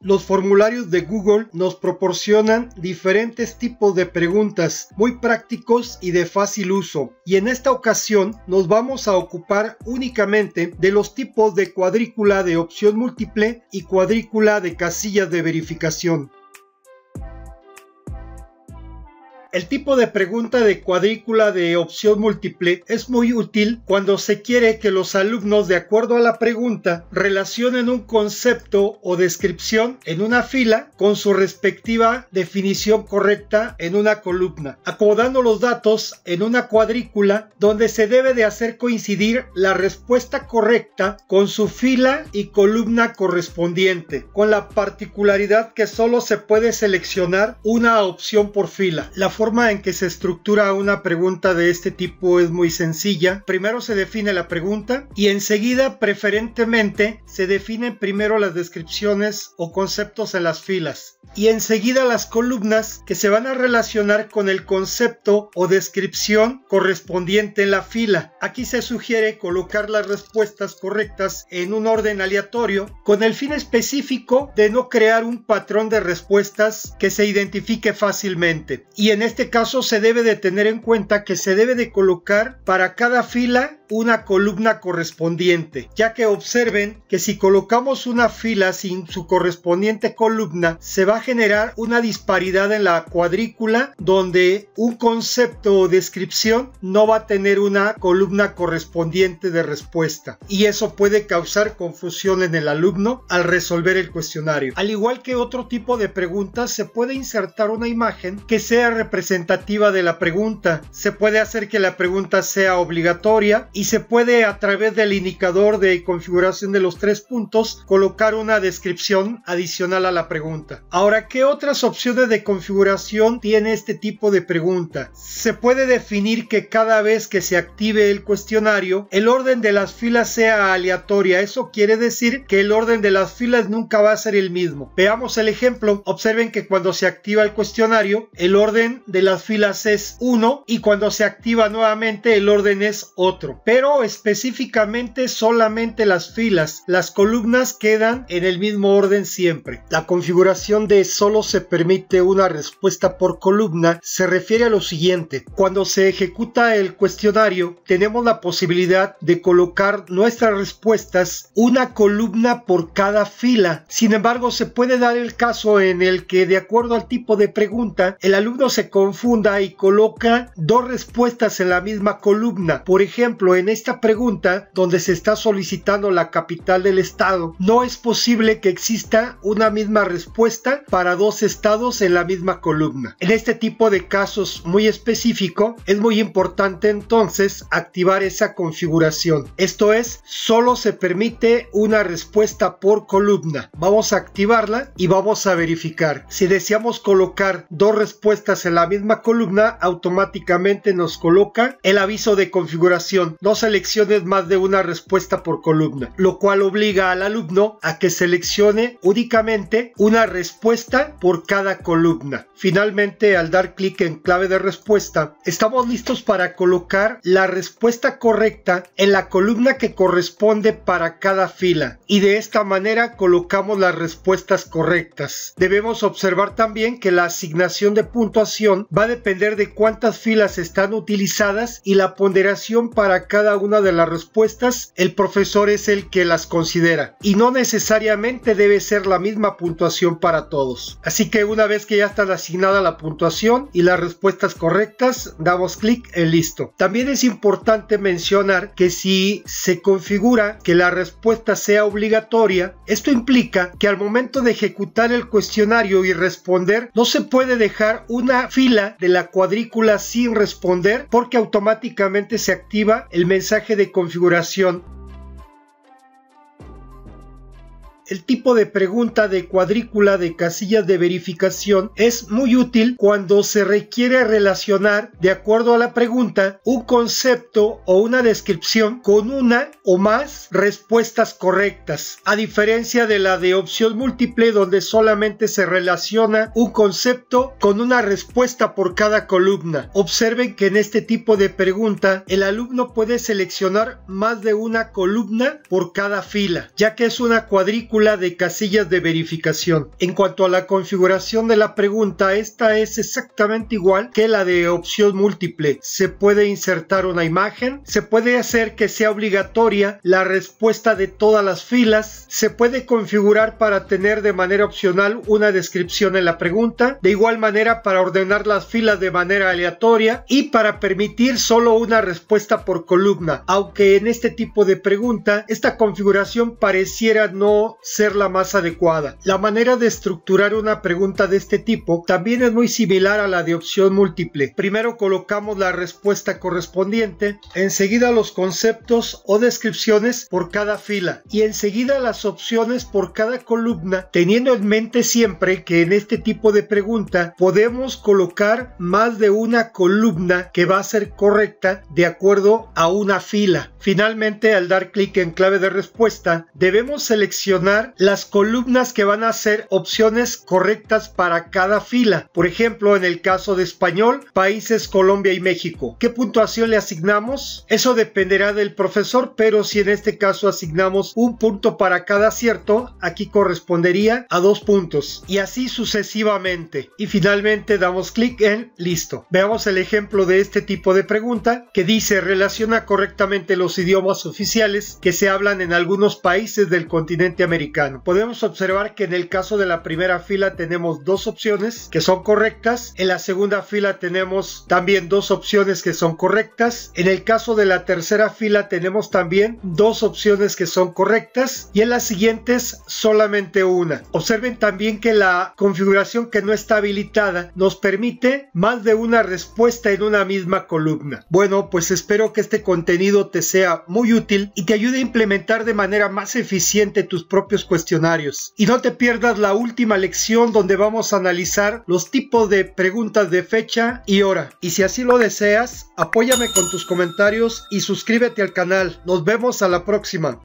Los formularios de Google nos proporcionan diferentes tipos de preguntas muy prácticos y de fácil uso, y en esta ocasión nos vamos a ocupar únicamente de los tipos de cuadrícula de opción múltiple y cuadrícula de casillas de verificación. El tipo de pregunta de cuadrícula de opción múltiple es muy útil cuando se quiere que los alumnos, de acuerdo a la pregunta, relacionen un concepto o descripción en una fila con su respectiva definición correcta en una columna, acomodando los datos en una cuadrícula donde se debe de hacer coincidir la respuesta correcta con su fila y columna correspondiente, con la particularidad que solo se puede seleccionar una opción por fila. La forma en que se estructura una pregunta de este tipo es muy sencilla. Primero se define la pregunta y enseguida, preferentemente, se definen primero las descripciones o conceptos en las filas y enseguida las columnas que se van a relacionar con el concepto o descripción correspondiente en la fila. Aquí se sugiere colocar las respuestas correctas en un orden aleatorio con el fin específico de no crear un patrón de respuestas que se identifique fácilmente. Y en este caso se debe de tener en cuenta que se debe de colocar para cada fila una columna correspondiente, ya que observen que si colocamos una fila sin su correspondiente columna, se va a generar una disparidad en la cuadrícula donde un concepto o descripción no va a tener una columna correspondiente de respuesta, y eso puede causar confusión en el alumno al resolver el cuestionario. Al igual que otro tipo de preguntas, se puede insertar una imagen que sea representativa de la pregunta. Se puede hacer que la pregunta sea obligatoria y se puede, a través del indicador de configuración de los 3 puntos, colocar una descripción adicional a la pregunta. Ahora, ¿qué otras opciones de configuración tiene este tipo de pregunta? Se puede definir que cada vez que se active el cuestionario, el orden de las filas sea aleatoria. Eso quiere decir que el orden de las filas nunca va a ser el mismo. Veamos el ejemplo. Observen que cuando se activa el cuestionario, el orden de las filas es 1 y cuando se activa nuevamente el orden es otro. Pero específicamente solamente las filas, las columnas quedan en el mismo orden siempre. La configuración de solo se permite una respuesta por columna se refiere a lo siguiente: cuando se ejecuta el cuestionario, tenemos la posibilidad de colocar nuestras respuestas una columna por cada fila. Sin embargo, se puede dar el caso en el que, de acuerdo al tipo de pregunta, el alumno se confunda y coloca 2 respuestas en la misma columna. Por ejemplo, en esta pregunta, donde se está solicitando la capital del estado, no es posible que exista una misma respuesta para 2 estados en la misma columna. En este tipo de casos muy específico, es muy importante entonces activar esa configuración. Esto es, solo se permite una respuesta por columna. Vamos a activarla y vamos a verificar. Si deseamos colocar 2 respuestas en la misma columna, automáticamente nos coloca el aviso de configuración: no selecciones más de una respuesta por columna, lo cual obliga al alumno a que seleccione únicamente una respuesta por cada columna. Finalmente, al dar clic en clave de respuesta, estamos listos para colocar la respuesta correcta en la columna que corresponde para cada fila, y de esta manera colocamos las respuestas correctas. Debemos observar también que la asignación de puntuación va a depender de cuántas filas están utilizadas y la ponderación para cada una de las respuestas. El profesor es el que las considera y no necesariamente debe ser la misma puntuación para todos. Así que una vez que ya está asignada la puntuación y las respuestas correctas, damos clic en listo. También es importante mencionar que si se configura que la respuesta sea obligatoria, esto implica que al momento de ejecutar el cuestionario y responder, no se puede dejar una fila de la cuadrícula sin responder, porque automáticamente se activa el mensaje de configuración. El tipo de pregunta de cuadrícula de casillas de verificación es muy útil cuando se requiere relacionar, de acuerdo a la pregunta, un concepto o una descripción con una o más respuestas correctas, a diferencia de la de opción múltiple, donde solamente se relaciona un concepto con una respuesta por cada columna. Observen que en este tipo de pregunta el alumno puede seleccionar más de una columna por cada fila, ya que es una cuadrícula cuadrícula de casillas de verificación. En cuanto a la configuración de la pregunta, esta es exactamente igual que la de opción múltiple. Se puede insertar una imagen, se puede hacer que sea obligatoria la respuesta de todas las filas, se puede configurar para tener de manera opcional una descripción en la pregunta, de igual manera para ordenar las filas de manera aleatoria y para permitir solo una respuesta por columna, aunque en este tipo de pregunta esta configuración pareciera no ser la más adecuada. La manera de estructurar una pregunta de este tipo también es muy similar a la de opción múltiple. Primero colocamos la respuesta correspondiente, enseguida los conceptos o descripciones por cada fila y enseguida las opciones por cada columna, teniendo en mente siempre que en este tipo de pregunta podemos colocar más de una columna que va a ser correcta de acuerdo a una fila. Finalmente, al dar clic en clave de respuesta, debemos seleccionar las columnas que van a ser opciones correctas para cada fila. Por ejemplo, en el caso de español, países Colombia y México. ¿Qué puntuación le asignamos? Eso dependerá del profesor, pero si en este caso asignamos un punto para cada acierto, aquí correspondería a 2 puntos. Y así sucesivamente. Y finalmente damos clic en listo. Veamos el ejemplo de este tipo de pregunta que dice: relaciona correctamente los idiomas oficiales que se hablan en algunos países del continente americano. Podemos observar que en el caso de la primera fila tenemos 2 opciones que son correctas. En la segunda fila tenemos también 2 opciones que son correctas. En el caso de la tercera fila tenemos también 2 opciones que son correctas y en las siguientes solamente una. Observen también que la configuración que no está habilitada nos permite más de una respuesta en una misma columna. Bueno, pues espero que este contenido te sea muy útil y te ayude a implementar de manera más eficiente tus propios cuestionarios. Y no te pierdas la última lección donde vamos a analizar los tipos de preguntas de fecha y hora. Y si así lo deseas, apóyame con tus comentarios y suscríbete al canal. Nos vemos a la próxima.